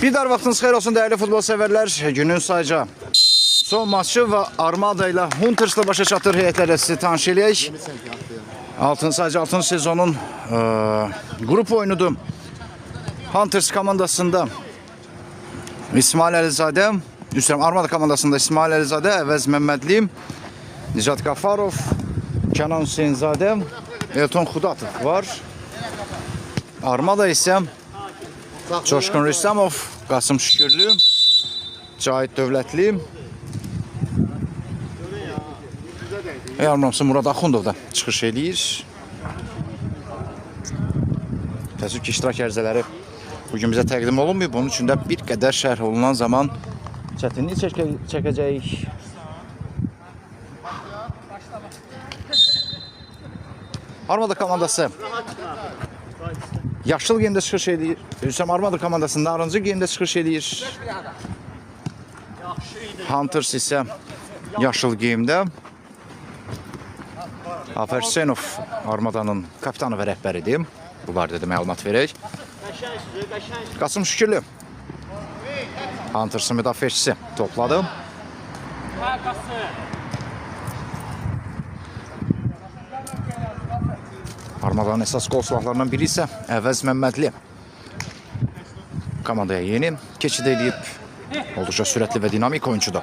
Bir daha vaxtınız xeyir olsun değerli futbol severler. Günün sayıca son maçı və Armada ilə Hunters'la başa çatır heyətlərlə sizi tanış eləyək. Sayıca 6. sezonun grup oyunudur. Hunters komandasında İsmail Əlizadə, Armada komandasında İsmail Əlizadə, Əvəz Məmmədli, Nicat Qafarov, Kənan Hüseynzadə, Elton Xudatov var. Armada isə Coşqun Rüstəmov, Qasım Şükürlü, Cahit Dövlətli, Yarmamsı Murad Axundov da çıxış eləyir. Təəssüf ki, iştirak ərizələri bugün bizə təqdim olunmuyor. Bunun üçün də bir qədər şərh olunan zaman çətinlik çəkəcəyik. Armada komandası yaşıl geyimdə çıxış eləyir. Armada komandası narıncı geyimdə çıxış eləyir. Hunters isə yaşıl geyimdə. Afer Hüseynov Armadanın kapitanı və rəhbəridir. Bu barədə də məlumat verək. Qasım Şükürlü Hunters'ın müdafiəçisi topladı. Armadanın əsas qol silahlarından biri isə Əvəz Məmmədli. Komandaya yeni keçid edib. Olduqca sürətli və dinamik oyuncudur.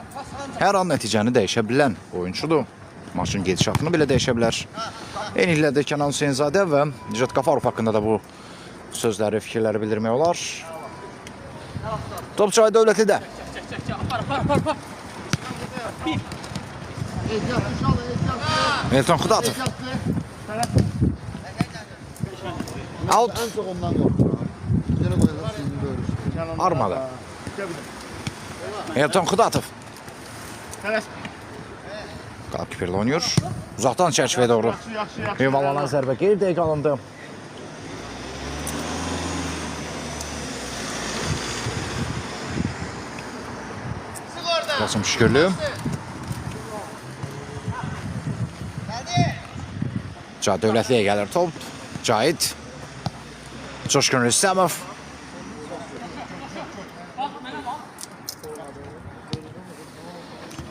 Hər an nəticəni dəyişə bilən oyuncudur. Maçın gedişatını belə dəyişə bilər. Eyniliklə də Kənan Hüseynzadə və Nicat Qafarov haqqında da bu sözləri, fikirləri bildirmək olar. Top Cahit Dövlətlidə. Elton Xudatov. Out. Armada. Elton Xudatov. Qalkiperlə oynuyor. Uzaqdan çərçivəyə doğru yuvalanan zərbə geri dəqiq alındı. Qasım Şükürlü. Cahit Dövlətliyə gəlir top. Cahit. Coşqun Rüstəmov.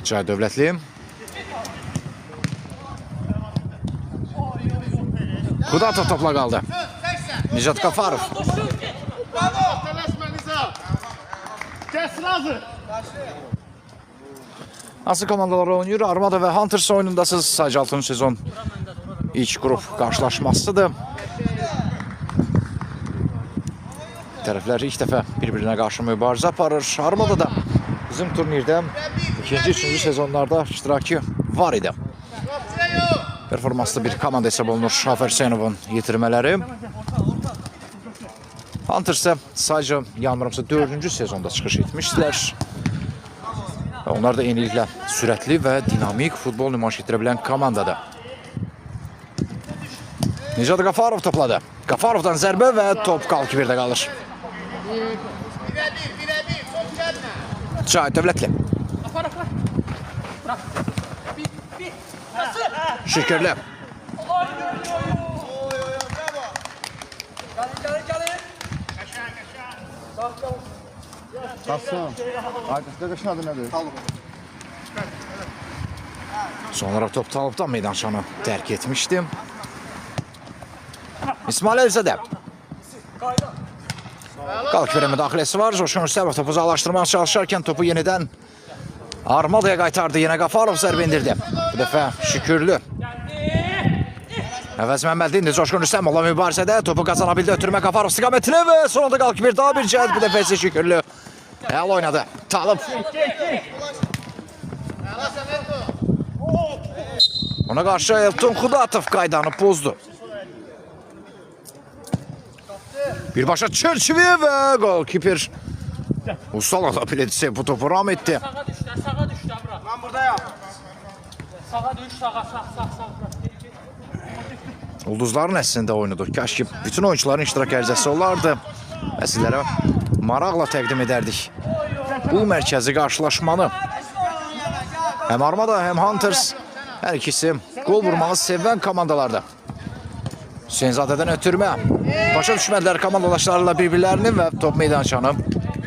Cahit Dövlətli. Xudatov topla qaldı. Nicat Qafarov. Nasıl komandalar oynuyor? Armada və Hunters oyunundasınız. Sadəcə 6. sezon ilk qrup qarşılaşmasıdır. Tərəflər ilk dəfə bir-birinə qarşı mübarizə aparır. Armada da bizim turnirdə 2-3-cü sezonlarda iştirakı var idi. Performanslı bir komanda hesab olunur Afer Hüseynovun yitirmələri. Hunters isə sadəcə yanmıramsa 4-cü sezonda çıxış etmişdilər. Onlar da eyniliklə sürətli və dinamik futbol nümayiş etdirə bilən komandadır. Nicat Qafarov topladı. Qafarovdan zərbə və top qalkiperdə qalır. Cahit Dövlətli. Şükürlü. Qasım. Arkasında qaşın adı nədir? Son olaraq top Talıbdan meydançanı tərk etmişdi. İsmail Əlizadə. Qalkiperə müdaxiləsi var. Coşqun Rüstəmov topu uzaqlaşdırmağa çalışarkən topu yenidən Armadaya qaytardı. Yenə Qafarov zərbə indirdi. Bu dəfə Şükürlü. Əvəz Məmmədli indi Coşqun Rüstəmovla mübarizədə topu qazana bildi. Ötürmə Qafarov istiqamətinə və sonunda Qalkiper daha bir cəhət. Bu dəfə isə Şükürlü. Əl oynadı. Talıb. Ona qarşı Elton Xudatov qaydanı pozdu. Birbaşa çerçiveye və Qalkiper Ustal alabiləcək bu topu ram etdi. Sağa düşdü Amra. Ben buradayım. Sağa düş, sağ. Ulduzların əslində oyunudur. Kaş ki bütün oyuncuların iştirak ərizəsi olardı. Və sizlərə maraqla təqdim edərdik bu mərkəzi qarşılaşmanı. Həm Armada, həm Hunters hər ikisi gol vurmağı sevən komandalarda. Hüseynzadədən ötürmə. Başa düşmədilər komandalaşlarla bir-birlərinin və top meydançanı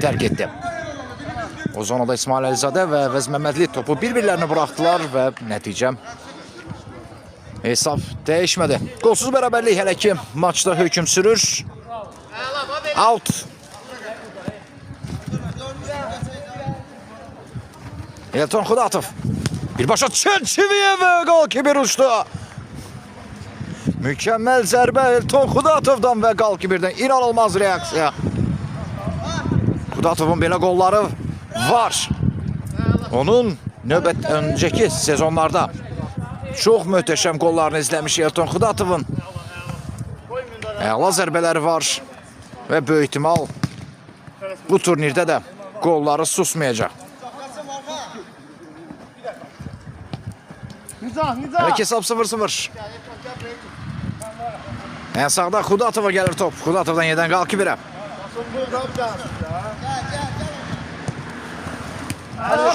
tərk etdi. O zonada İsmail Əlizadə və Əvəz Məmmədli topu bir-birlərini buraxdılar və nəticə hesab dəyişmədi. Qolsuz bərabərlik hələ ki maçda hökm sürür. Out. Elton Xudatov. Birbaşa Çençiviyə və qalkiber uçdu. Mükəmməl zərbə Elton Xudatovdan və qalkiberdən inanılmaz reaksiya. Xudatovun belə qolları var. Onun növbət öncəki sezonlarda çox möhtəşəm qollarını izləmiş Elton Xudatovun. Əla zərbələri var və böyük ihtimal bu turnirdə də qolları susmayacaq. Hələ hesab 0-0. Ən sağda Xudatova gəlir top. Xudatovdan yedən qalkibirə.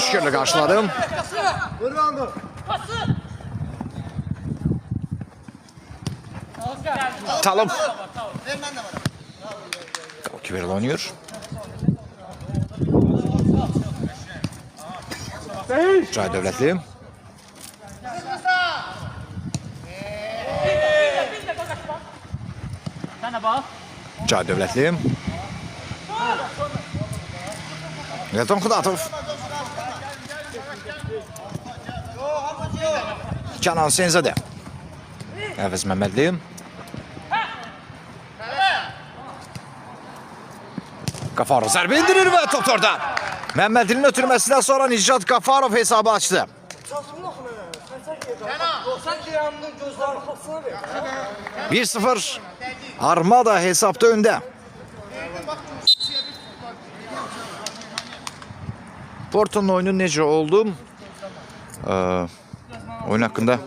Şükürlü qarşıladım. Talıb. Qalkibirə oynuyor. Cay Dövlətli. Cay Dövlətli. Elton Xudatov. Canan Senzadə. Əvəz Məmmədli. Qafarov zərbə indirir və top orada. Məmmədlinin ötürməsindən sonra Nicat Qafarov hesabı açdı. 1-0. Armada hesabda öndə. Porto'nun oyunu necə oldu? Oyun haqqında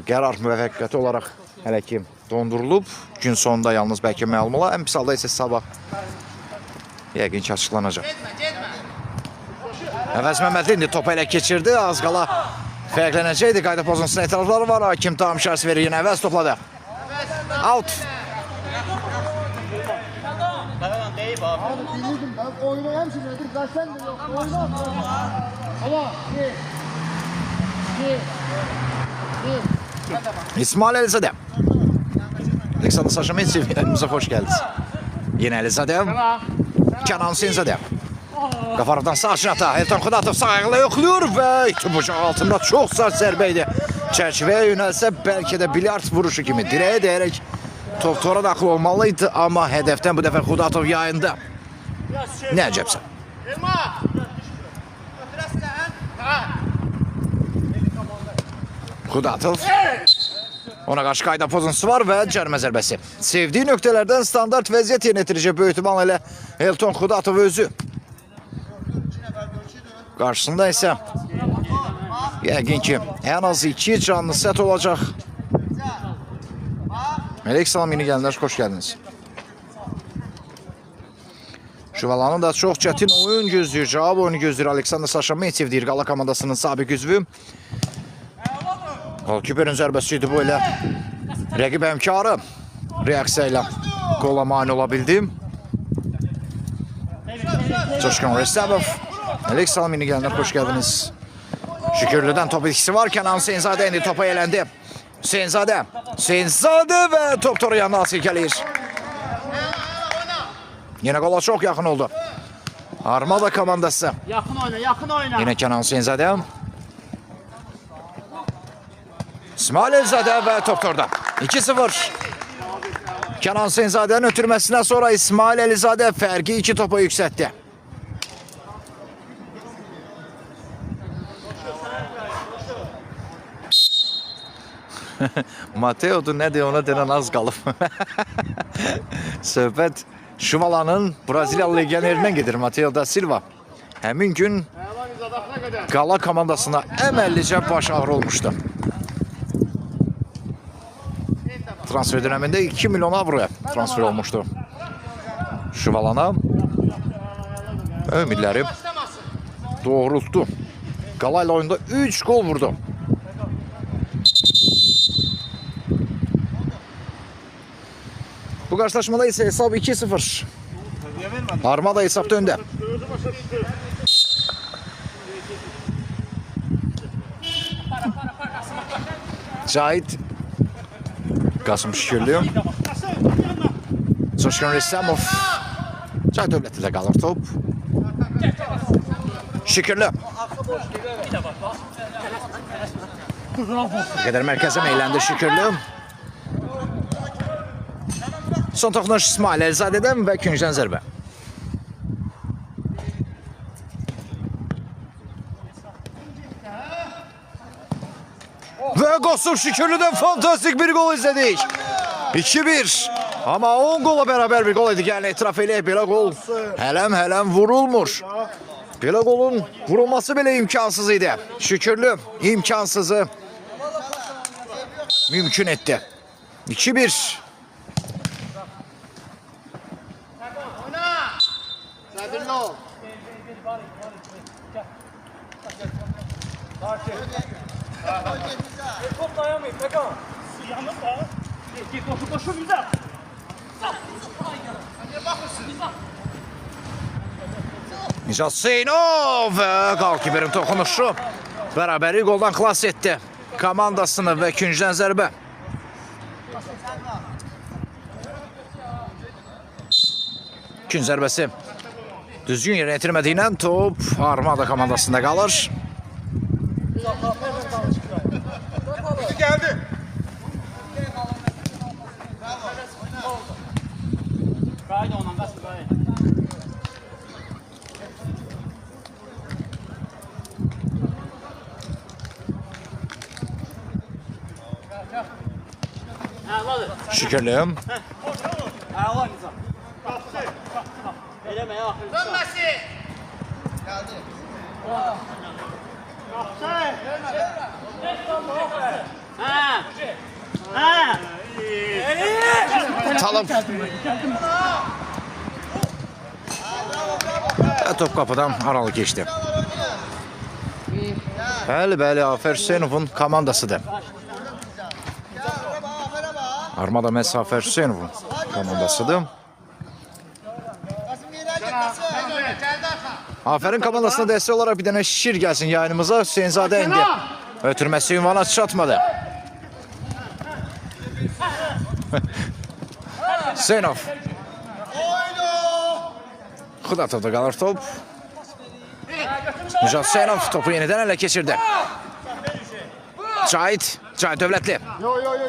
qərar müvəffəqiyyəti olaraq hələ ki dondurulub. Gün sonunda yalnız bəlkə məlum ola. Ən pis halda isə sabah yəqin ki açıqlanacaq. Əvəz Məmmədli indi topu elə keçirdi. Az qala fərqlənəcəkdi. Qayda pozuntusuna etirafları var. Hakim tam şərs verir. Yenə Əvəz topladı. Out. İsmail Əlizadə. Aleksandr Saşametsev, evimizə xoş gəldiniz. Yenə Əlizadə. Canan Senzadə. Qafarovdan sağ şinata. Elton Xudatov sağ ayaqla yoxluyor və bucaq altında çox sert zərbə idi. Çərçivəyə yönəlsə bəlkə də bilyard vuruşu kimi dirəyə dəyərək top tora daxil olmalıydı, amma hədəfdən bu dəfə Xudatov yayında. Nə əcəbsə. Xudatov. Ona qarşı qayda pozuntusu var və cərimə zərbəsi. Sevdiyi nöqtələrdən standart vəziyyət yerinətirecək böyük ihtimal elə Elton Xudatov özü. Qarşısında isə yəqin ki ən az 2 canlı set olacaq. Melek salam, yeni gəlinlər, xoş gəldiniz. Şuvalanın da çox çətin oyun gözləyir, cavab oyunu gözləyir. Aleksandr Saşametsev deyir, Qala komandasının sabiq üzvü. Golkiperin zərbəsi idi bu elə. Rəqib həmkarı reaksiya ilə qola mane ola bildim. Coşqun Rəsəbov. Melek salam, yeni gəlinlər, xoş gəldiniz. Şükürlüdən top itkisi var. Canan Senzadə indi topa eləndi. Senzadə. Senzadə və top toru yanına silkələyir. Yenə qola çox yaxın oldu. Armada komandası. Yaxın oyna, yaxın oyna. Yenə Canan Senzadə. İsmail Əlizadə və top torda. 2-0. Canan Senzadənin ötürməsindən sonra İsmail Əlizadə fərqi 2 topa yüksəltdi. Mateo'dur, nədir ona denən az qalıb. Söhbət Şuvalanın Braziliyalı legionerindən gedir, Mateo da Silva. Həmin gün Qala komandasına əməllicə baş ağrı olmuşdu. Transfer döneminde 2 milyon avroya transfer olmuştu. Şuvalana ümidləri doğrultdu. Qalayla oyunda 3 gol vurdu. Bu karşılaşmada ise hesab 2-0. Armada hesabda önde. Cahit. Qasım Şükürlü. Coşkun Rəssamov. Cahit Dövlətlidə qalır top. Şükürlü. Qədər mərkəzə meyləndi Şükürlü. Son toxunuş İsmail Əlzadədən və küncdən zərbə. Və Qasım Şükürlüdən fantastik bir gol izlədik. 2-1. Amma 10 qola bərabər bir gol idi. Yəni etiraf eləyək, belə qol hələm vurulmur. Belə qolun vurulması belə imkansız idi. Şükürlü imkansızı mümkün etdi. 2-1. Top dayanmayın. Peka. Yanır da. Koşu güzel. Nicat Zeynov qalkiberin toxunuşu bərabəri qoldan xilas etdi komandasını və küncdən zərbə. Künc zərbəsi düzgün yerə yetirmədiyindən top Armada komandasında qalır. Geldi. Qayda ondan qasım qayda. Şükürlü. Əla güzel. Eləmə ya. Dönməsi. Gəldi. Talım. Top qapıdan aralı keçdi. Bəli, Afer Hüseynovun komandasıdır. Armada məhz Afer Hüseynovun komandasıdır. Aferin komandasına dəstək olaraq bir dənə şir gəlsin yayınımıza. Hüseynzadə indi. Ötürməsi ünvana çatmadı. Hüseynov. Xudatovda qalır top. Nicat Hüseynov topu yenidən ələ keçirdi. Cahit Dövlətli.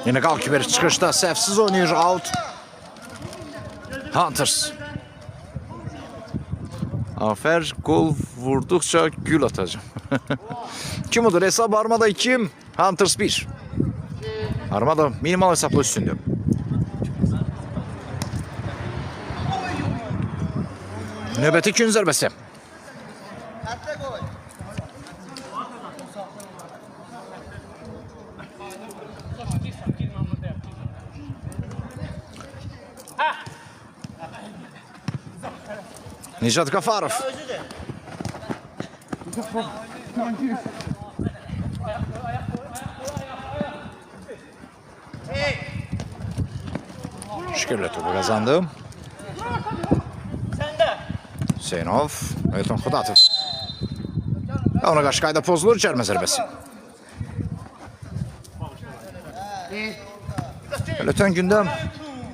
Yine qalkiber çıxışda səhvsiz oynayır, out. Hunters. Afer gol vurdukça gül atacağım. Kim odur? Hesap Armada 2, Hunters 1. Armada minimal hesapla üstündü. Növbəti gün zərbəsi. Nicat Qafarov. Şükürlə topu qazandı. Hüseynov, Elton Xudatov. Ona qarşı qayda pozulur, cərmə zərbəsi. Ötən gündə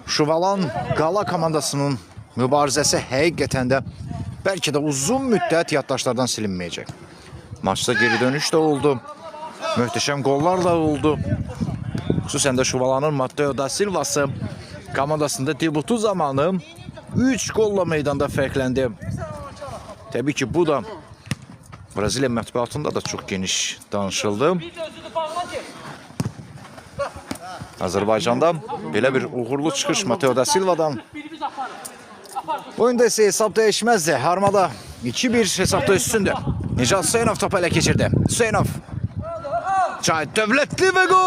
Şuvalan Qala komandasının mübarizəsi həqiqətən də bəlkə də uzun müddət yaddaşlardan silinməyəcək. Maçda geri dönüş də oldu. Möhtəşəm qollar da oldu. Xüsusən də Şuvalanın Matteo da Silvası komandasında debutu zamanı 3 qolla meydanda fərqləndi. Təbii ki, bu da Braziliya mətbuatında da çox geniş danışıldı. Azərbaycanda belə bir uğurlu çıxış Matteo da Silva'dan. Oyunda isə hesab dəyişməzdi. Armada 2-1 hesabda üstündü. Nicat Hüseynov topu ələ keçirdi. Hüseynov. Cahit Dövlətli və gol!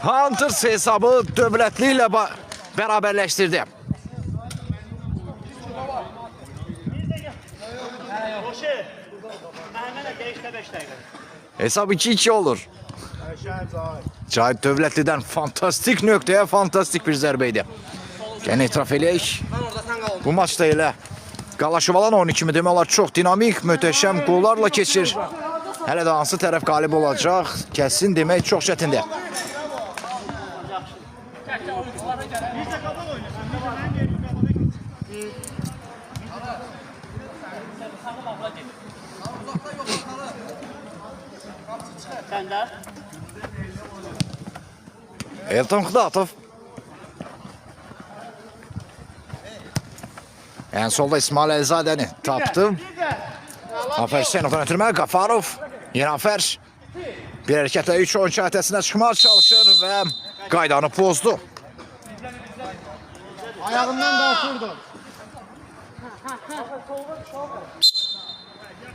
Hunters hesabı Dövlətli ilə bərabərləşdirdi. Hesab 2-2 olur. Cahit Dövlətlidən fantastik nöqtəyə fantastik bir zərbə idi. Gene etiraf eləyək. Bu maçda elə Qalaşovalan oyunu kimi demək olar çox dinamik, möhtəşəm qollarla keçir. Hələ də hansı tərəf qalib olacaq, kəsin demək çox çətindir. Elton Xıdatov. En solda İsmail Elzadəni tapdı. Afer Hüseynovdan ötürmə, Qafarov. Yine Afer. Bir hərəkətlə 3 oyuncu hətəsinə çıxmağa çalışır və qaydanı pozdu. Ayağından qalxırdı.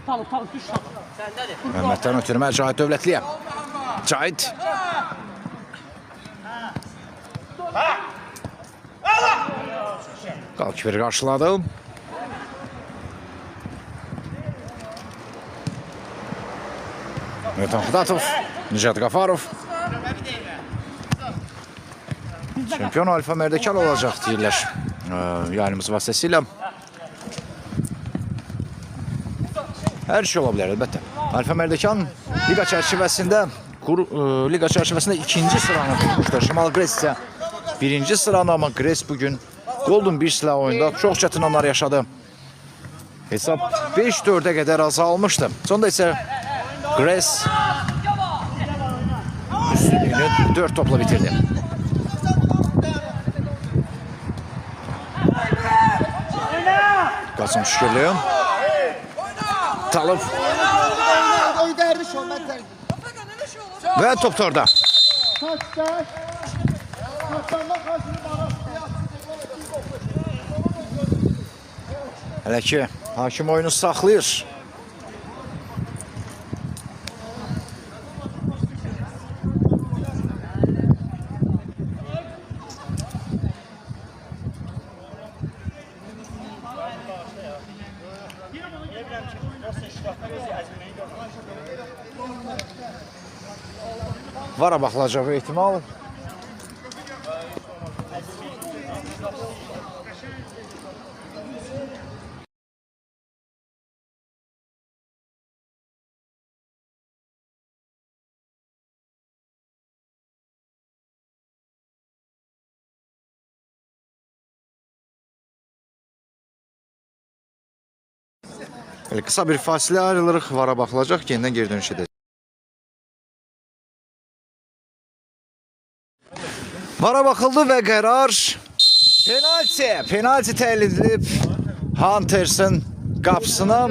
Tamam, düş. Səndədir. Məhməddən ötürmə Cahit Dövlətliyə. Cahit. Qalkiperi qarşıladı. Elton Xıdatov, Nicat Qafarov. Şampiyon Alfa Mərdəkal olacaq deyirlər yayınımız vasitəsilə. Hər şey ola bilər əlbəttə. Alfa Mərdəkan liqa çərçivəsində ikinci sıranı tutmuşdur. Şimal Gres isə birinci sıranı, amma Gres bugün Golden Beach'lə oyunda çox çətin anlar yaşadı. Hesab 5-4'e qədər azalmışdı. Sonda isə Gres üstünlüğünü 4 topla bitirdi. Qasım Şükürlü. Talib. Və top torda. Hələ ki, hakim oyunu saxlayır. Vara baxılacağı ehtimal. Kısa bir fasilə ayrılırıq, vara baxılacaq, yenidən geri dönüş edəcək. Vara baxıldı və qərar penalti təyin edilib Hunters'ın qapısına.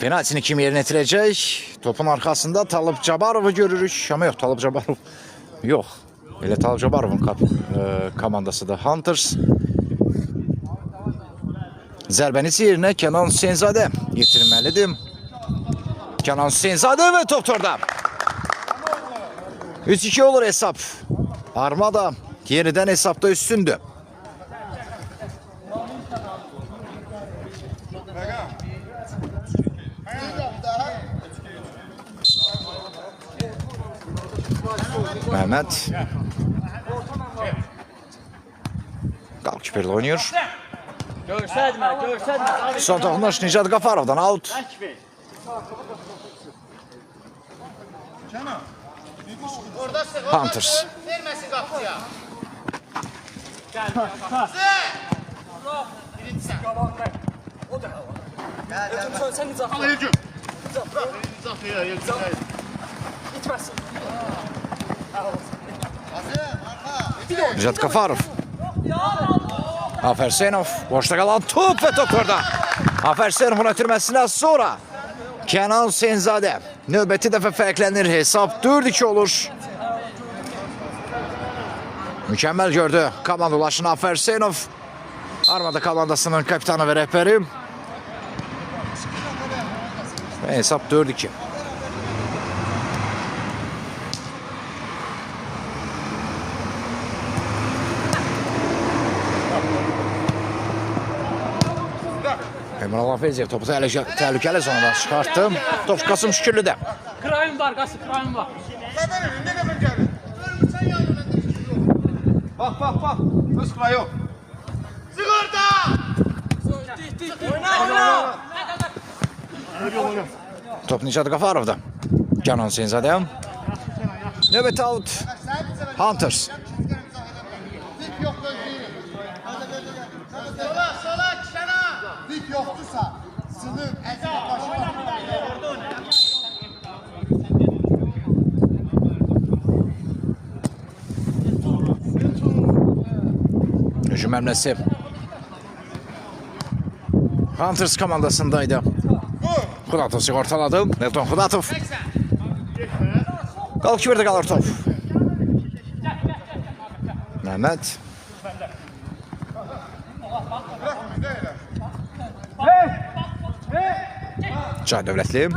Penaltini kim yerinə yetirəcək? Topun arxasında Talib Cabarovu görürük. Ama yox, Talib Cabarov yox. Elə Talib Cabarovun komandasıdır Hunters. Zərbəniz yerinə Kenan Hüseynzadə yetirməlidir. Kenan Hüseynzadə və top torda. 3-2 olur hesap. Armada yeniden hesapta üstündü. Mehmet Qalkiperlə oynuyor. Görsədmə. Son toxunuş Nicat Qafarovdan out. Hunters. Verməsin qapıya. Nicat Qafarov. Afer Hüseynov. Boşta qalan top və top orada. Afer Hüseynovun ötürməsindən sonra Kenan Hüseynzadə növbəti dəfə fərqlənir. Hesab 4-2 olur. Mükəmməl gördü komandalaşını Afer Hüseynov. Armada komandasının kapitanı və rəhbəri. Və hesab 4-2. Emre Lafeziyev topu təhlükəli zonadan çıxartdı. Top Qasım Şükürlüdə. Krayım var, qası krayım var. Bak. Sıkma yok. Top Nicat Qafarovda. Canan Senzadəm. Növbəti out. Hunters. Sola kişana. Dik yoktursa sınır əzəl başına. Hücum həmləsi Hunters komandasındaydı. Xudatov sigortaladı. Nelton Xudatov. Qalkiverdə qalır top. Məhməd. Cay Dövlətli.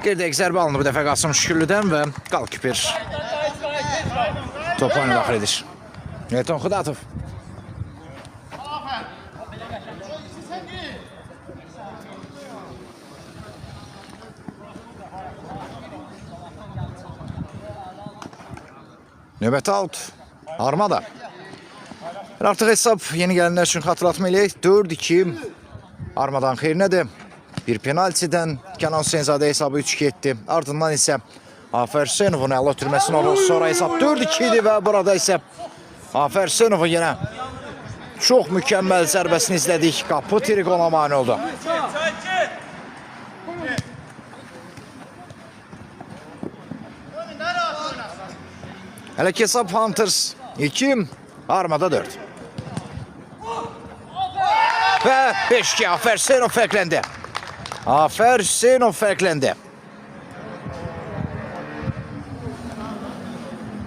Bir dəqiq zərbə alınır bu dəfə Qasım Şükürlüdən və qalkiper topu oyuna daxil edir. Nelton Xudatov. Növbəti out. Armada. Artıq hesab yeni gəlinlər üçün xatırlatma eləyək. 4-2 Armadan xeyrinədir. Bir penaltidən Kənan Hüseynzadə hesabı 3-2 etdi. Ardından isə Afer Hüseynovun əla türməsini alır. Sonra hesab 4-2 idi və burada isə Afer Hüseynovun yenə çox mükəmməl zərbəsini izlədik. Qapı Trigona mane oldu. Hələ ki hesab Hunters 2, Armada 4. Və 5-2 Afer Hüseynov fərqləndi. Afer Hüseynov fərqləndi.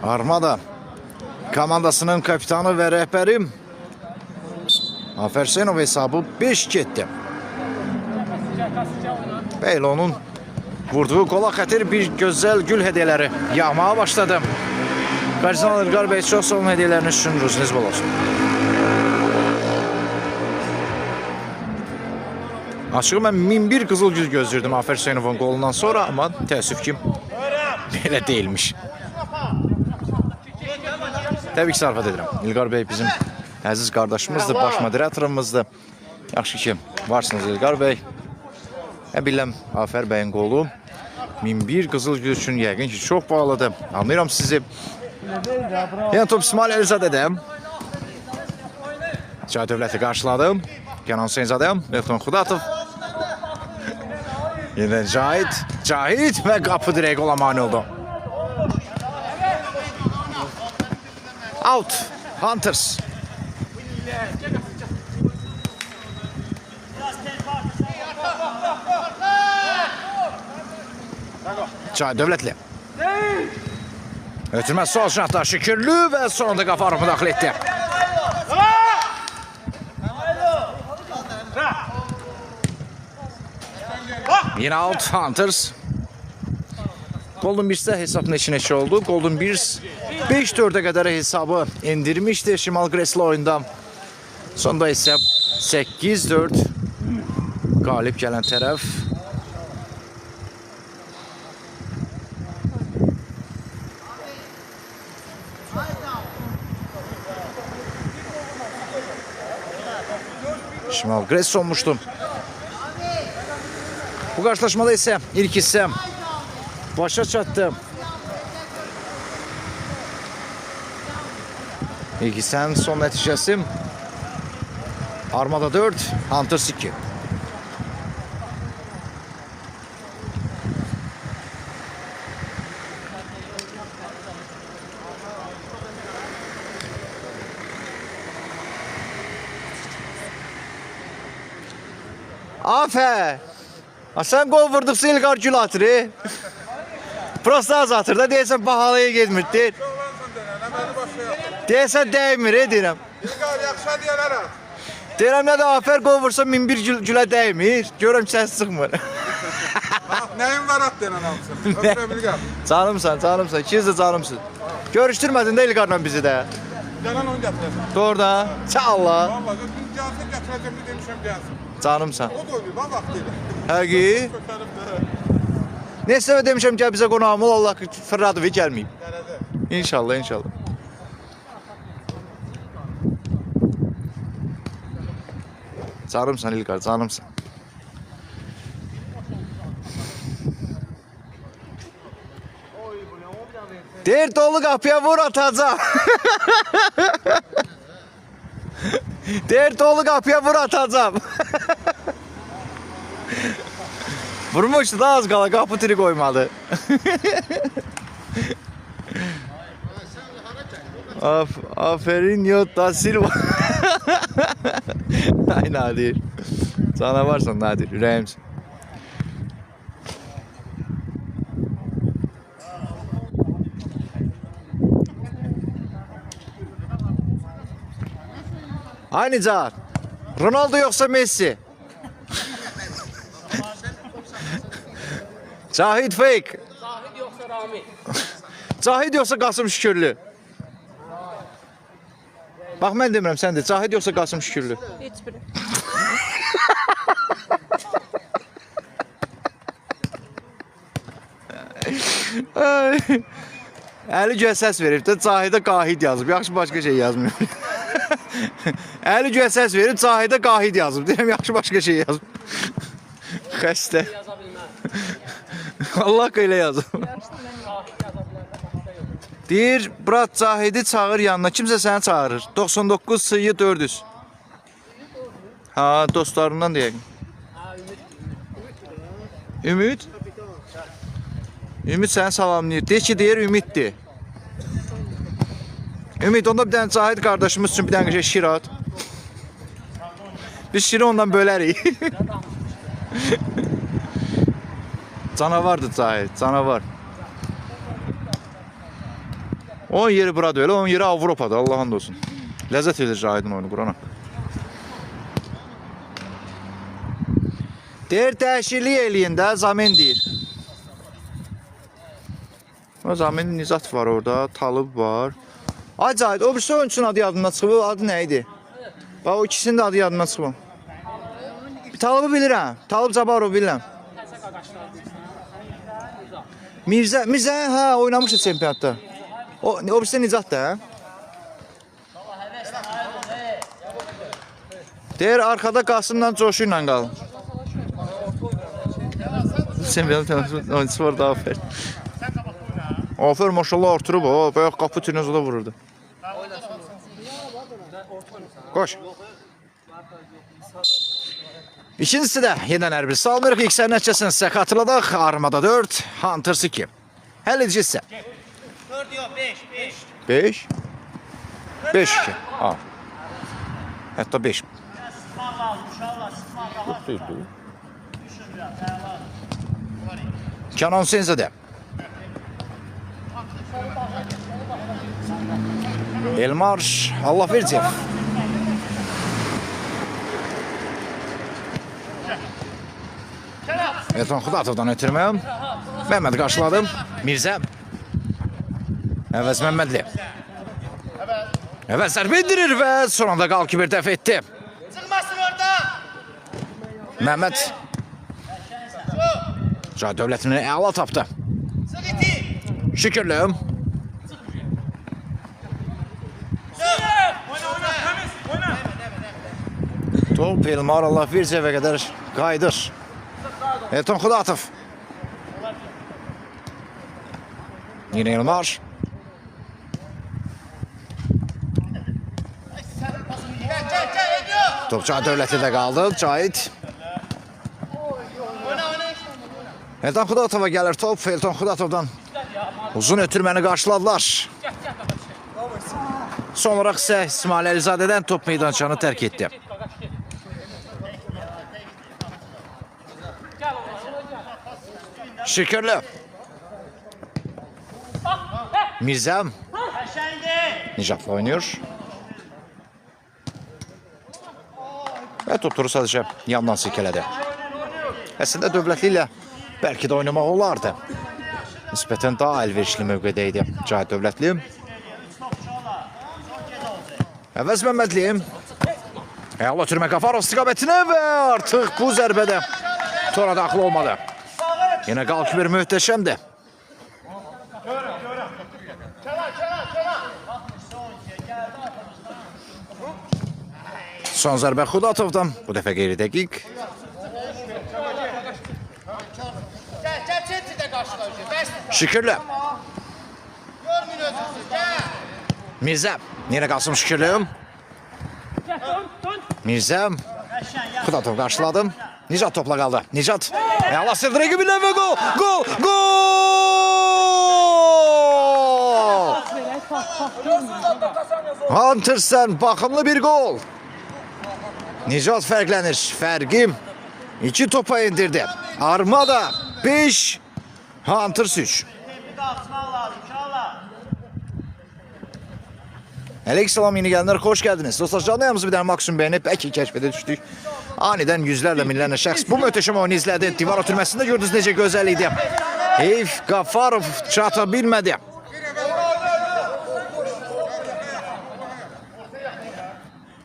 Armada komandasının kapitanı və rəhbəri Afer Hüseynov hesabı 5-2 etdi. Bəli, onun vurduğu qola xətir bir gözəl gül hədiyələri yağmağa başladı. Qarzan İlqar bəy, çox sağ olun hədiyələriniz üçün, ruzunuz bol olsun. Açığı mən 1001 qızıl gül gözlürdüm Afer Hüseynovun qolundan sonra, amma təəssüf ki, belə deyilmiş. Təbii ki, sarfat edirəm. İlqar bəy bizim əziz qardaşımızdır, baş moderatorumuzdur. Yaxşı ki, varsınız İlqar bəy. Biləm, Afer bəyin qolu 1001 qızıl gül üçün yəqin ki, çox bağlıdır. Anlayıram sizi. Yəni top İsmail Elzadədə. Cahit Dövləti qarşıladım. Kənan Hüseynzadəm, Nelton Xudatov. Yeniden Cahit və qapı dirək ola mane oldu. Out, Hunters. Cahit Dövlətli. Ötürməz sol şahtar Şükürlü və sonunda Qafarov müdaxilə etdi. Yine out Hunters. Golden Bears'te hesap neçə oldu. Golden Bears 5-4'e kadar hesabı indirmişti Şimal Gresli oyunda. Sonunda ise 8-4 galip gelen taraf. Şimal Gresli olmuştu. Bu karşılaşmada ise ilk hissem başa çattı. İlk hissem son neticesi Armada 4, Hunters 2. Afe! Sen gol vurduksa İlqar gül atırı. Prosta az atır da deyəsən bahalıya getmirdir. Deyəsən dəymir deyirəm. İlqar yaxşı deyələr at. Deyirəm nə də Afer gol vursa 1001 gülə dəymir. Görürəm səs çıxmır. Nəyin var at denən alsın. Öpürəm İlqar. Canımsan. İkiniz də canımsın. Görüşdürmədin də İlqarla bizi də. Gələn onu gətirəcəm. Doğru da. Çalla. Vallahi gəlsin gətirəcəm demişəm gəlsin. Canımsan. O da oynayır lan vaxtilə. Həqiqi. Neyse demişəm gəl bizə qonağım ol, Allah Fırradoviç gəlməyib. İnşallah, inşallah. Canımsan İlqar, canımsan. Deyir dolu qapıya vur atacağım. Deyir dolu qapıya vur atacağım. Vurmuşdu da az qala qapı tiri qoymadı. Aferin Yota Silva. Ay Nadir. Canavarsan Nadir, ürəyimsin. Ay Nicat. Ronaldo yoksa Messi? Cahit fake. Zahid yoksa Rami. Cahit yoksa Qasım Şükürlü. Bax mən demirəm, sən də Cahit yoksa Qasım Şükürlü. Hiçbiri. Əli göyə səs verib də Cahidə Qahid yazıb. Yaxşı başqa şey yazmıyor. Əli göyə səs verib Cahidə Qahid yazıb. Deyirəm yaxşı başqa şey yazıb. Xəstə. Yaza bilmez. Allah qeylə yazıb. Zahid yaza bilər. Deyir, brat Cahidi çağır yanına. Kimsə səni çağırır. 99 sayı 400. Ha, dostlarından deyək. Ümid? Ümid səni salamlayır. Deyir ki, deyir Ümiddir. Ümid, onda bir dənə Cahid qardaşımız üçün bir dənə şir at. Biz şiri ondan bölərik. Canavardır Cahid, canavar. Onun yeri burada öyle, onun yeri Avropada, Allah'ın olsun. Ləzzət edir Cahidin oyunu Qurana. Deyir, dəyişiklik eləyin də, Zamin deyir. O Zamin Nizat var orada, Talib var. Ay Cahid, o birisi oyunçunun adı yadından çıxıb, o adı nə idi? Bax, o ikisinin de adı yadından çıxıb. Talib'i bilirəm, Talib Cabarov bilirəm. Mirzə, hə, oynamışdı çempionatda. O birisi Nizat da, hə? Deyir, arkada Qasımla Coşu ilə qalın. Çempionat oyuncusu var da, aferin. Aferin, maşallah artırıb o, bayaq qapı tünəzə də vururdu. Koş. İkincisi də yeniden hər bir salmırıq. İlk sənin nəticəsini sizə xatırladıq. Armada 4, Hunters 2. Həll edicisi. 4 yok 5. 5. 5 2. Ha. Hətta 5. Kenan Senzədə. Elmar Allahverdiyev. Elton Xudatovdan ötürməyəm. Məhməd qarşıladım. Mirzə. Əvəz Məhmədli. Əvəz zərbə indirir və son anda qalkibir dəf etdi. Çıkmasın orada. Məhməd. Cahid Dövlətini əla tapdı. Sık iti. Şükürlüm. Top Elmar Allahverdiyevə qədər qayıdır. Elton Xudatov. Yine Elmar. Top Cahid Dövlətidə qaldı. Cahid. Elton Xudatova gəlir top. Elton Xudatovdan uzun ötürməni qarşıladılar. Son olaraq isə İsmail Əlizadədən top meydançanı tərk etdi. Şükürlü. Mirzəm. Nicatla oynuyor. Və topları sadəcə yandan silkələdi. Əslində Dövlətli ilə bəlkə də oynamaq olardı. Nisbətən daha əlverişli mövqedə idi Cahid Dövlətli. Əvəz Məhmədli. Əla ötürmə Qafarov istiqamətinə və artıq bu zərbədə tora daxil olmadı. Yenə qalkibir möhtəşəmdir. Son zərbə Xudatovdan. Bu dəfə qeyri dəqiq. Gəl çentidə qarşıla. Şükürlü. Görmün özünüzü. Gəl. Mirzə. Yenə qalsın Şükürlü. Mirzə. Xudatov qarşıladım. Nicat topla qaldı. Nicat. Əla sırdı rəqibinə və gol. Gol. Gol. Hunterson baxımlı bir gol. Nicat fərqlənir. Fərqi 2 topa indirdi. Armada 5. Hunters 3. Aleykümselam yeni gelenler hoş geldiniz. Dostlar canlı yayımızı bir tane maksimum beğenip belki keşfede düştük. Aniden yüzlerle millerle şəxs bu möhtəşəm oyunu izlədi. Divar oturmasında gördünüz necə gözəl idi. Heyf Qafarov çata bilmədi.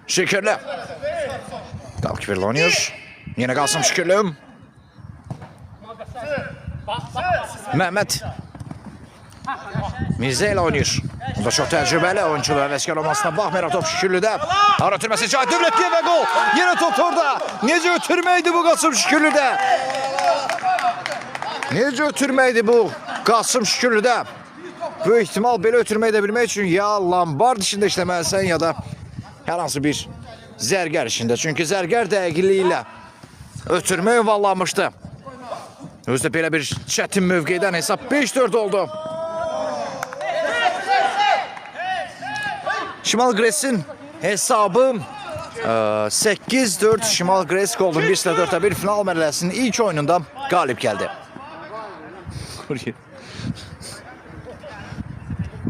Şükürlü. Qalkibirli oynuyor. Yine qalsın Şükürlü. Mehmet. Mirzə ilə oynayır. Bu da çox təcrübəli oyunçular vəskər olmasına baxmayaraq top Şükürlüdə. Ara ötürməsi Cahit Dövlətliyə və gol. Yenə top orada. Necə ötürməkdi bu Qasım Şükürlüdə? Necə ötürməkdi bu Qasım Şükürlüdə? Böyük ihtimal belə ötürməyi də bilmək üçün ya Lombard işində işləməlisən ya da hər hansı bir zərgər işində. Çünki zərgər dəqiqliyi ilə ötürmək ünvanlanmışdı. Özdə belə bir çətin mövqedən hesab 5-4 oldu. Şimal Gres'in hesabı 8-4 Şimal Gres Golden 1-4'e final mərhələsinin ilk oyununda qalib gəldi.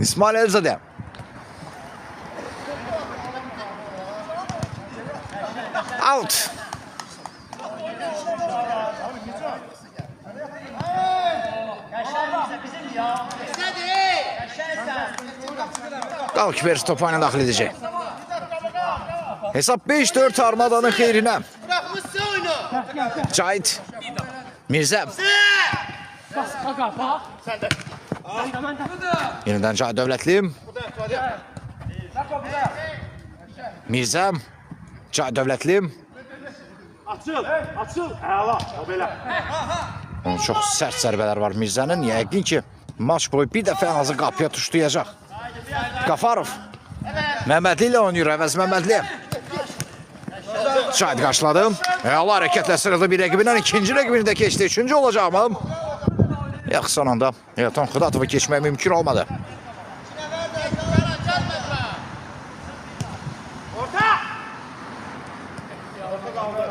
İsmail Elzadeh. Out. Qalkibir topu oyuna daxil edəcək. Hesab 5-4 Armadanın xeyrinə. Bırakmışsın oyunu. Cahit. Mirzə. Yenidən Cahit Dövlətli. Mirzə. Cahit Dövlətli. Açıl. Əla. O belə. Onun çox sərt zərbələr var Mirzənin. Yəqin ki, maç boyu bir dəfə ən azı qapıya tuşlayacaq. Qafarov. Məhmədli ilə oynayır, əvəz Məhmədli. Cahit qarşıladı. Əla hərəkətlə sırıldı bir rəqibindən ikinci rəqibini də keçdi. Üçüncü olacaq mı? Yox, son anda Elton Xudatovu keçmək mümkün olmadı.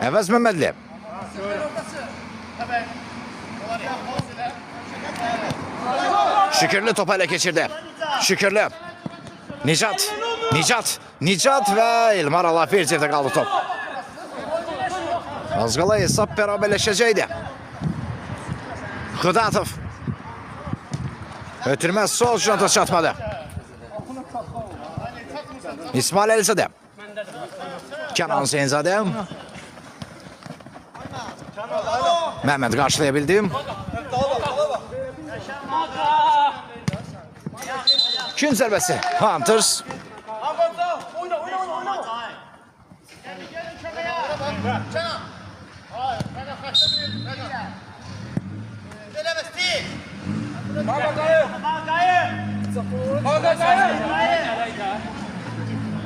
Əvəz Məhmədli. Şükürlü topu ələ keçirdi. Şükürlü. Nicat və İlmar Alafircevdə qaldı top. Az qala hesab bərabərləşəcəkdi. Xudatov. Ötürməz sol şanta çatmadı. İsmail Elzadeh. Kenan Zeynzadeh. Mehmet qarşılaya bildim. Gün zərbəsi Hunters.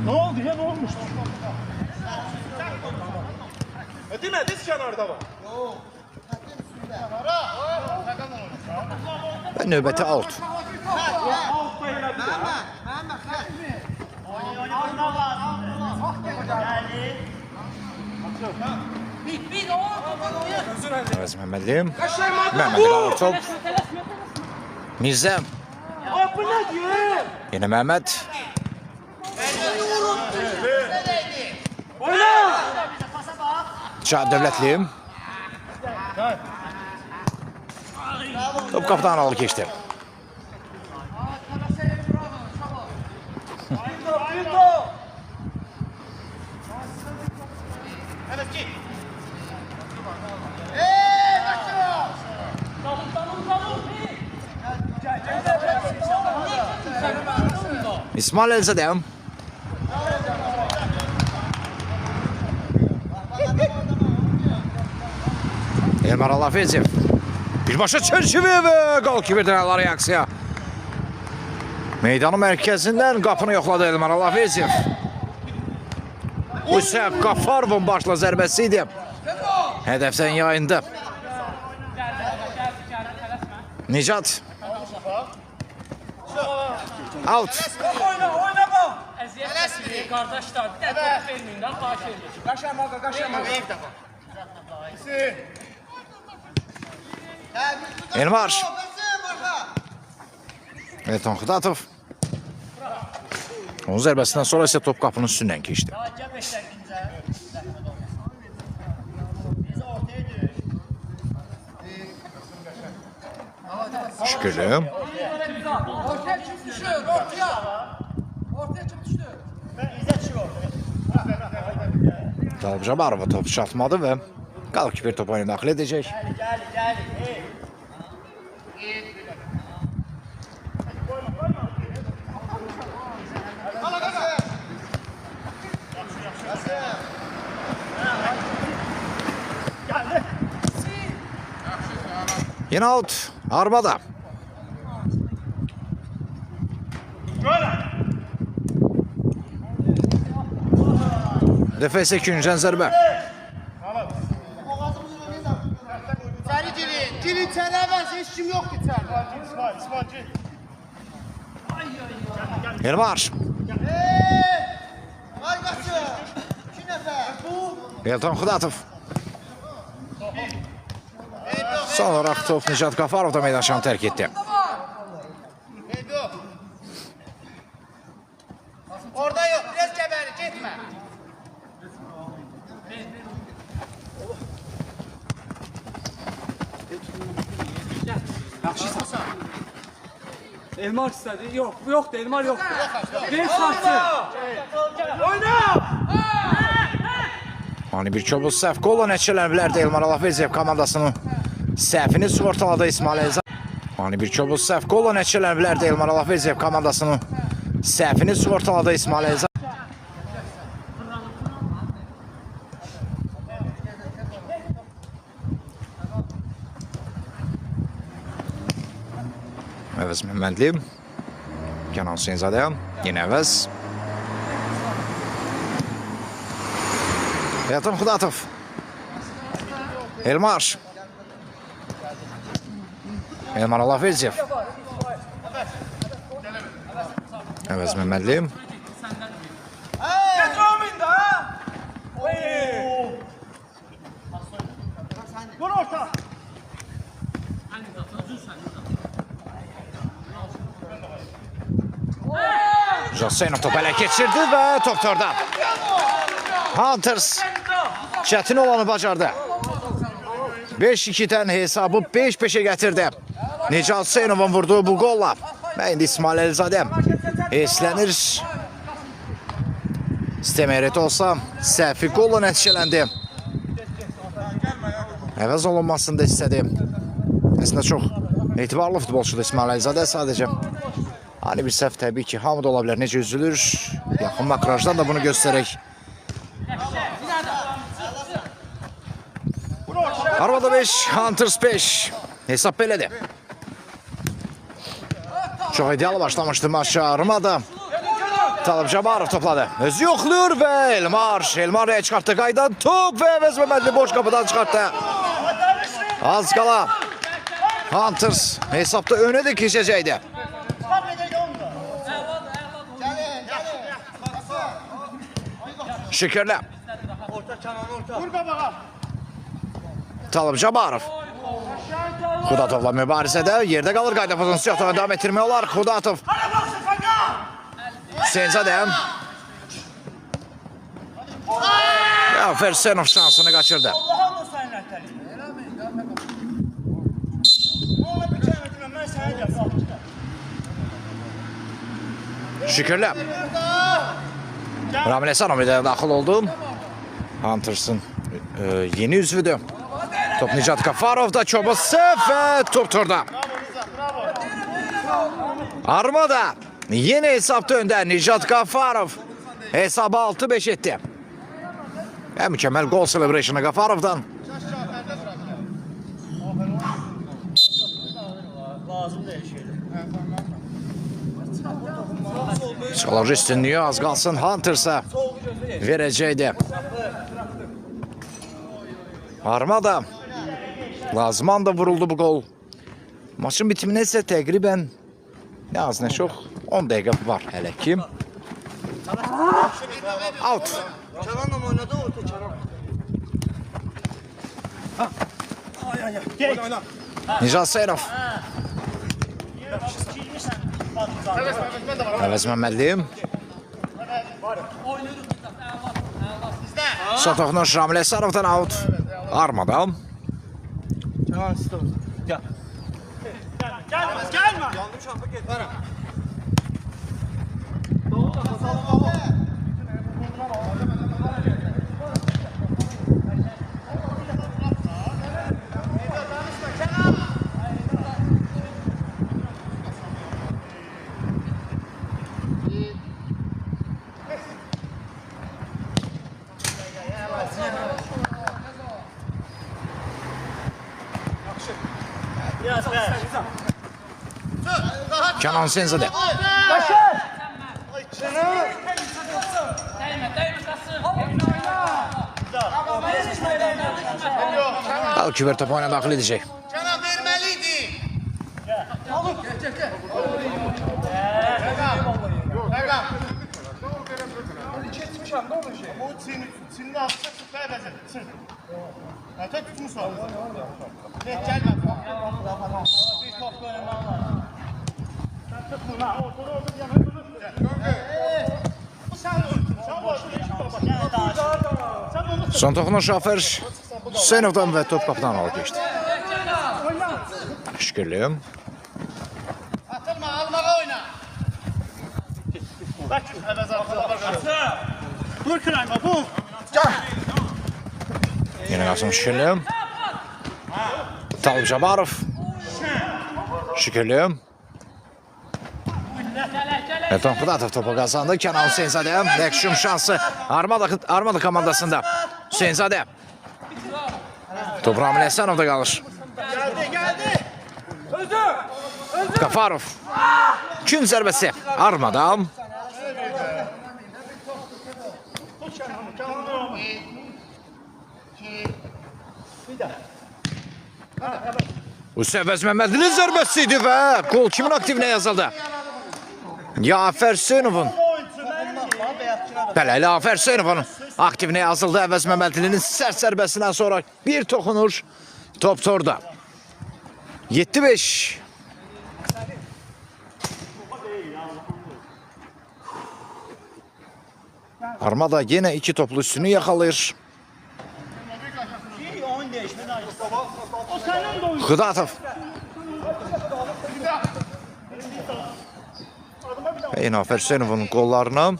Ne oldu ya? Ne olmuştu? Demə, diz kənarda var. Və növbəti out. Əvəz Məhmədli. Məhmədli qalır top. Mirzə. Yenə Məhməd. Cahit Dövlətli. Top qapıdan alı keçdi. İsmail Elzadəm. Elmar Alafeziyev. Birbaşa çerçeve ve gol kiberdən reaksiya. Meydanın mərkəzindən qapını yoxladı Elmar Alafeziyev. Bu isə Qafarovun başla zərbəsi idi. Hədəfdən yayındı. Nicat. Out. Oyna bak. Əziyyət qardaşlar, bir də top verməyin də, xahiş edirəm. Qaşamağa. Elmar. Elton Xudatov. Onun zərbəsindən sonra isə top qapının üstündən keçdi. Şükürlü. Ortaya kim düşür? Ortaya. Ortaya kim düşür? Talib Jabarova topu çatmadı və qalkiper topu oyuna daxil edəcək. Yine out. Armada. Defese Küncan zərbə. İçeri girin. Girin içeri evvel. Hiç kim yok içeri. Elmar. Ay kaçı. 2 nefer. Elton Xudatov. Son olaraq top Nicat Qafarov da meydançanı tərk etdi. Orada yok. Biraz geberi. Gitme. Elmar istədi. Yoxdur, Elmar yoxdur. Ver saçı. Hani bir çobuz səhv qolla nəticələnə bilərdi Elmar Alafeziyev komandasının səhvini sığortaladı İsmail Elzadəm. Hani bir çobuz səhv qolla nəticələnə bilərdi Elmar Alafeziyev komandasının səhvini sığortaladı İsmail Elzadəm. Əvəz Məhəmmədli. Kənan Hüseynzadə. Yenə əvəz. Elton Xudatov. Elmar. Elmar Alafeziyev. Əvəz Məhəmmədli. Vur orta. Josenov topu ələ keçirdi və top torda. Hunters çətin olanı bacardı. 5-2-dən hesabı 5-5-ə gətirdi. Nicat Hüseynovun vurduğu bu qolla. Və indi İsmail Elzadəm eslənir. İstəməyərət olsa səhvi qolla nəticələndi. Əvəz olunmasını da istədi. Əslində çox etibarlı futbolçudur İsmail Elzadə sadəcə. Hani bir səhv təbii ki, hamıda ola bilər. Necə üzülür? Yaxın makrajdan da bunu göstərək. Armada 5, Hunters 5. Hesab belədir. Çox ideal başlamışdı maçı Armada. Talib Jabarov topladı. Özü yoxluyur və Elmar çıxartdı qaydan top və Əvəz Məhəmmədli boş qapıdan çıxartdı. Az qala Hunters hesabda önə də keçəcəkdi. Şükürlü. Vur qabağa. Talib Jabarov. Xudatovla mübarizədə yerdə qalır qayda pozisiyonu davam etdirmək olar. Xudatov. Hüseynzadə. Ya Fersenov şansını qaçırdı. Şükürlü. Ramil Esanov da daxil oldu. Hunters'ın yeni üzvüdür. Top Nicat Qafarov'da çobası və top torda. Armada Yeni hesapta öndə Nicat Qafarov. Hesabı 6-5 etdi. Və mükəmməl gol celebration'ı Qafarov'dan. Psixoloji üstünlüyü az qalsın Hunters'a verəcəkdi. Armada Lazman da vuruldu bu gol. Maçın bitimine ise təqribən ne az ne çok 10 dəqiqə var hələ ki. Out. Çalanla oynadı orta çalan. Nicat Seyrov. Əvəz Məmmədliyim. Sotoxnuş Ramil Əsarovdan out. Armada. Çalan sistem. Gel. Gelme. Yandım şampa gel. Bana. Kenan Senzade. Alkiver top oyuna daxil edəcək. Kenan vermeliydi. Bu Çinli hafıza süper bezir. Çin. Tek tutmuş var. Geç gelme. Bir top görmem var. Son toxunuş Şafer Hüseynovdan və top qapıdan alıp geçdi. Şükürlüyüm. Atılma almağa oyna. Dur kırayma bu. Yine Qasım Şükürlüyüm. Talib Jabarov. Şükürlüyüm. Elton Xudatov topu kazandı. Kenan Hüseynzade. Yakışım şansı Armada komandasında. Hüseynzade. Top Ramil Əsanov'da qalır. Geldi. Qafarov. Gün zərbəsi Armada. Hüseyn Məmmədlinin zərbəsi idi və gol kimin aktivinə yazıldı? Yafer Hüseynov'un. Bəli, Yafer Hüseynov'un aktivinə yazıldı. Əvəz Məmmədlinin sərt zərbəsindən sonra bir toxunuş top torda. 7-5. Armada yine 2 toplu üstünü yakalayır. Oyun değişmedi. O senin de oyun. Xudatov. Və Nafer Hüseynov'un qollarına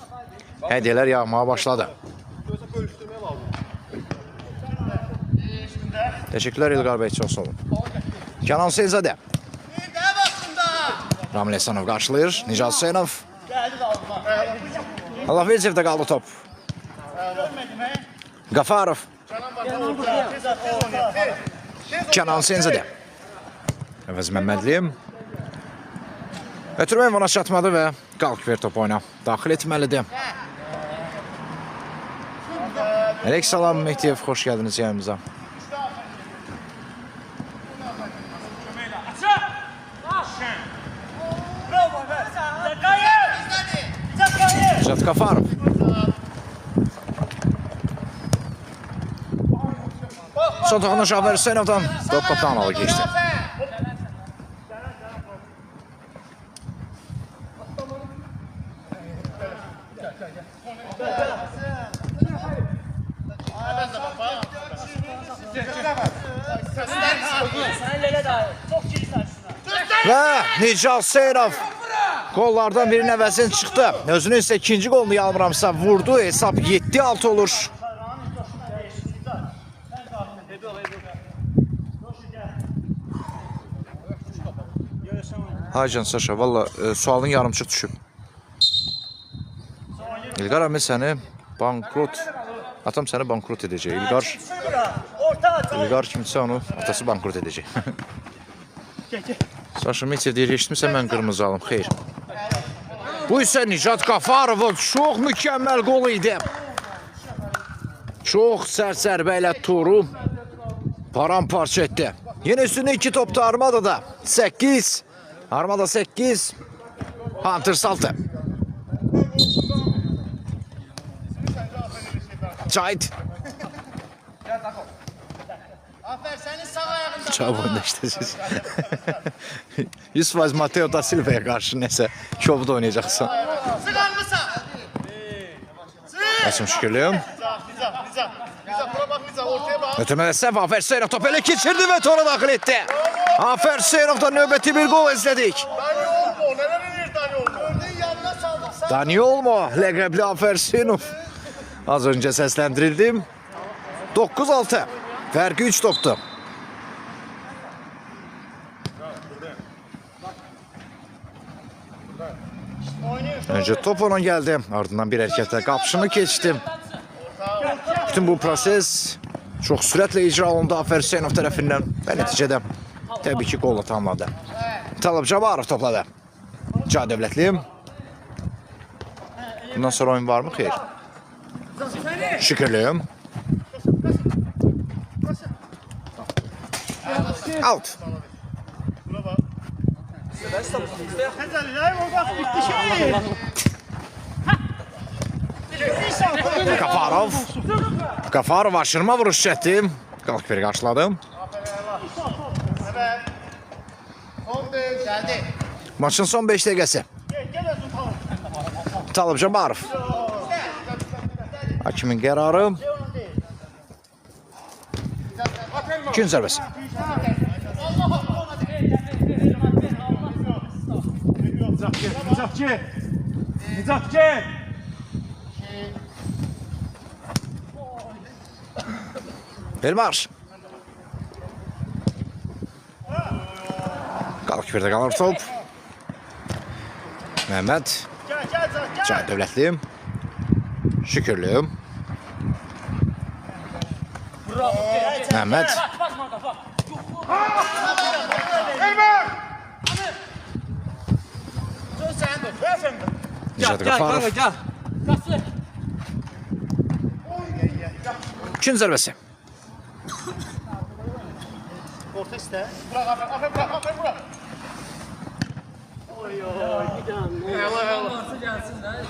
hədiyyələr yağmaya başladı. Teşekkürler İlqar Bey, çox sağ olun. Kenan Hüseynzadə. Bir de vaxtında. Ramil Əsanov qarşılayır. Nicat Hüseynov. Geldi de aldıma. Allah Vercevdə qaldı top. Qafarov. Kenan Hüseynzadə. Əvəz Məmmədliyim. Ötürmə ona çatmadı və Qalkver top oyuna daxil etməlidir. Əleyk salam Mehdiyev, xoş gəldiniz yayımıza. Nicat Qafarov. Son toxunuş Şafer Hüseynov'dan top qaptan alı geçdi. Və Nicat Hüseynov qollardan birinin əvəzini çıxdı. Özünün isə ikinci qolunu yanılmıramsa vurdu. Hesab 7-6 olur. Haycan Saşa, valla sualın yarımçıq düşüb. İlqar əmi səni bankrot, atam səni bankrot edəcək. İlqar kimsə onu atası bankrot edəcək. Saşa Metev deyir, eşitmirsən mən qırmızı alım, xeyr. Bu isə Nicat Qafarovun çox mükəmməl qolu idi. Çox sərt zərbə ilə Turu paramparça etdi. Yenə üstünə 2 topda Armada'da. 8. Armada 8. Hunters 6. Cahit. Aferin senin sağ ayağında. Çabuk oyunda işte siz. 100% Mateo da Silva'ya karşı neyse şovda oynayacaqsın. Sıkarmışsın. Açım şükürlüyüm. Liza, buna bak Liza, ortaya bak. Ötürmədə səhv Afer Hüseynov top elə keçirdi və tora daxil etdi. Afer Hüseynov'dan növbəti bir gol izlədik. Dani Olmo, neler inir Dani Olmo? Gördüğün yanına saldık. Dani Olmo, ləqəbli Afer Hüseynov. Az öncə səsləndirildim. 9-6. Fərqi 3 topdur. Öncə top ona gəldi. Ardından bir hərəkətlə qapışını keçdim. Bütün bu proses çox sürətlə icra olundu Afer Hüseynov tərəfindən və nəticədə təbii ki qolla tamamladı. Talib Cabarov topladı. Cah Dövlətliyim. Bundan sonra oyun var mı? Xeyr. Şükürlüyüm. Out. Qafarov. Qafarov aşırma vuruş çəkdi. Qalq bir qarşıladım. Geldi. Maçın son 5 dəqiqəsi. Talib Cabarov. Hakimin qərarı. Gün zərbəsi. Nizakçı. Elmar. Qalq bir də qalır top. Məhəmməd. Cah Dövlətliyim. Şükürlüyüm. Məhəmməd. Basma kafa. Nicat Qafarov. Nasıl? Gün zərbəsi. Orta iste. Bırak aferin, bırak. Nasıl gelsin de?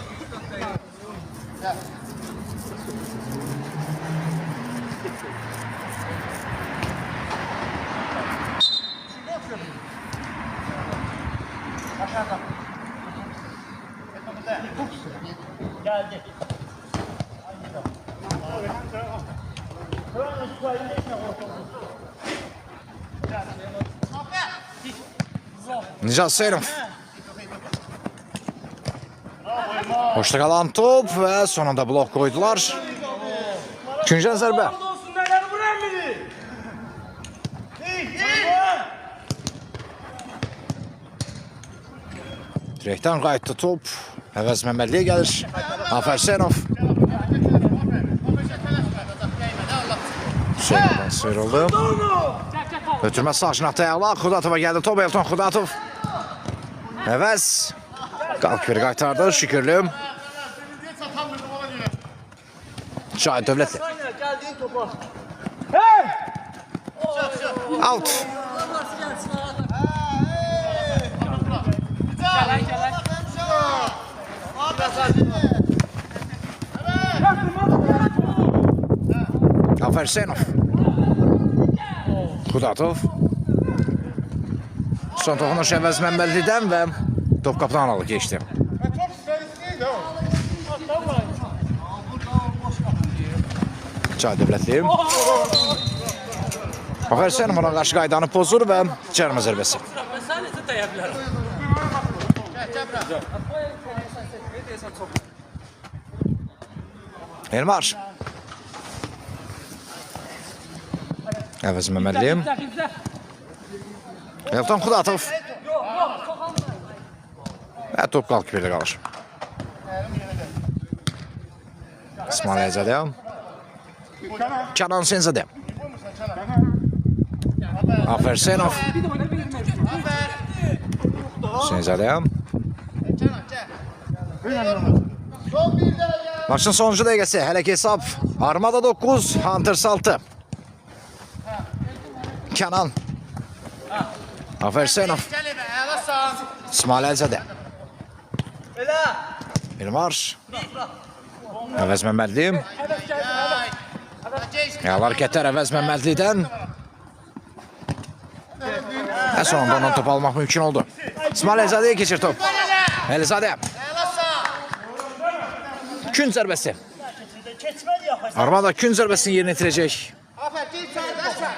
Geldi. Nicat Hüseynov. Hoşda qalan top və sonunda blok qoydular. Küncən zərbə. Olsun neler vuran biri. Direkdən qayıtdı top. Əvəz Məmmədliyə gəlir. Afer Hüseynov. Hüseynovdan sıyrıldı. Ötürmə sağ cinahda Əla. Xudatova gəldi. Top Elton Xudatov. Əvəz. Qalq bir qaytardı. Şükürlüyüm. Cahit Dövlətli. Geldiğin topa. Out. Afer Hüseynov. Xudatov. Son toxunuş Əvəz Məmmədlidən və top qapıdan aralı geçdi. Top serisi neydi o? Cahit Dövlətli. Afer Hüseynov ona qarşı qaydanı pozur və cərmə zərbəsi. Sen de dayabilir. Elmar. Əvəz Məmmədli. Elton Xudatov. Və top qalq birdə qalır. İsmailzadə. Kenan Senzadə. Afersenov. Senzadə. Son bir daha gel. Maçın sonuncu dəqiqəsi. Hələ ki hesab Armada 9, Hunters 6. Kenan. Afersenov. Gəlib, əla sağ. İsmailzadə. Elmar. Əvəz Məmmədli. Əl hərəkətlər Əvəz Məmmədlidən. Və sonunda ondan top almaq mümkün oldu. İsmailzadəyə keçir top. Əlizadə. Əla sağ. Kün zərbəsi. Armada kün zərbəsini yerinə yetirəcək. Afer, git sen, de sen.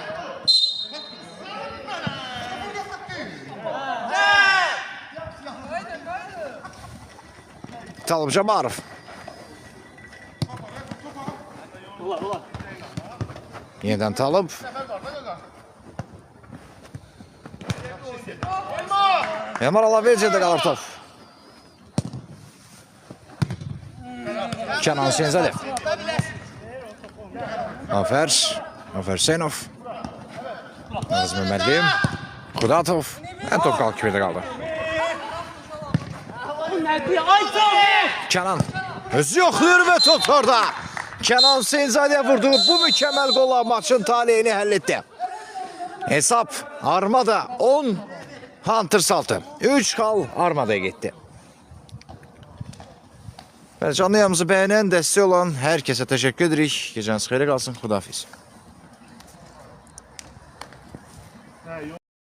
Talib Camarov. Yeniden Talib. Elmar Alaverci'de kalır top. Kenan Senzadə. Afersenov. Əvəz Məmmədli. Kudatov. En top kalk küvede kaldı. Kenan özü yoxlayır və top orada. Kenan Senzadə vurdu. Bu mükemmel golla maçın talihini həll etdi. Hesap Armada 10, Hunters 6. 3 kal Armada'ya gitti. Və canlı yayımızı bəyənən, dəstək olan hər kəsə təşəkkür edirik. Gecəniz xeyirli qalsın. Xudahafiz.